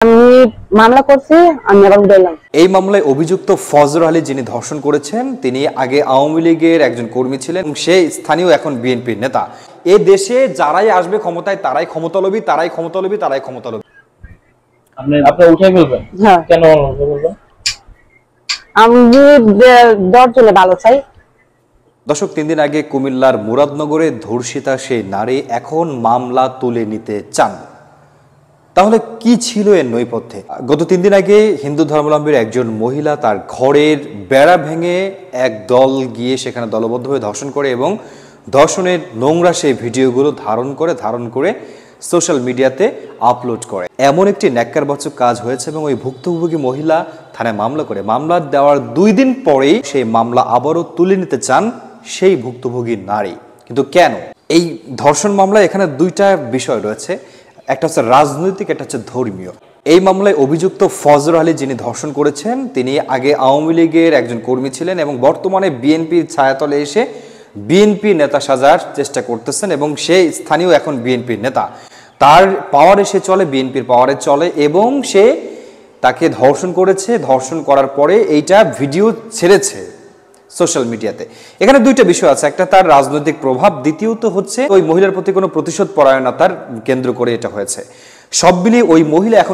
আমি মামলা করছি, আমি আবার উঠাইলাম। এই মামলায় অভিযুক্ত ফজর আলী যিনি ধর্ষণ করেছেন তিনি আগে আওয়ামী লীগের একজন কর্মী ছিলেন এবং সেই স্থানীয় এখন বিএনপির নেতা। এ দেশে যারাই আসবে ক্ষমতায় তারাই ক্ষমতালোভী, তারাই ক্ষমতালোভী, তারাই ক্ষমতালোভী। আপনি উঠাই ফেলবেন? হ্যাঁ, কেন বলবেন? আমি দর চলে ভালো চাই। দর্শক, 3 দিন আগে কুমিল্লার মুরাদনগরে ধর্ষিতা সেই নারী এখন মামলা তুলে নিতে চান। তাহলে কি ছিল এর নৈপথ্যে? গত 3 দিন আগে হিন্দু ধর্মাবলম্বীর একজন মহিলা তার ঘরের বেড়া ভেঙে এক দল গিয়ে সেখানে দলবদ্ধভাবে ধর্ষণ করে এবং ধর্ষণের নোংরা সেই ভিডিওগুলো ধারণ করে সোশ্যাল মিডিয়াতে আপলোড করে। এমন একটি ন্যাক্কারবাচক কাজ হয়েছে এবং ওই ভুক্তভোগী মহিলা থানায় মামলা করে। মামলা দেওয়ার 2 দিন পরেই সেই মামলা আবারও তুলে নিতে চান সেই ভুক্তভোগী নারী। কিন্তু কেন? এই ধর্ষণ মামলায় এখানে 2টা বিষয় রয়েছে, একটা হচ্ছে রাজনৈতিক, একটা হচ্ছে ধর্মীয়। এই মামলায় অভিযুক্ত ফজর আলী যিনি ধর্ষণ করেছেন তিনি আগে আওয়ামী লীগের একজন কর্মী ছিলেন এবং বর্তমানে বিএনপির ছায়াতলে এসে বিএনপি নেতা সাজার চেষ্টা করতেছেন এবং সে স্থানীয় এখন বিএনপির নেতা। তার পাওয়ারে সে চলে, বিএনপির পাওয়ারে চলে এবং সে তাকে ধর্ষণ করেছে। ধর্ষণ করার পরে এইটা ভিডিও ছেড়েছে সোশ্যাল মিডিয়াতে। এখানে 2টা বিষয় আছে, একটা তার রাজনৈতিক প্রভাব, দ্বিতীয়ত হচ্ছে ওই মহিলার প্রতি কোনো প্রতিশোধ পরায়ণতার কেন্দ্র করে এটা হয়েছে। সব মিলিয়ে ওই মহিলা এখন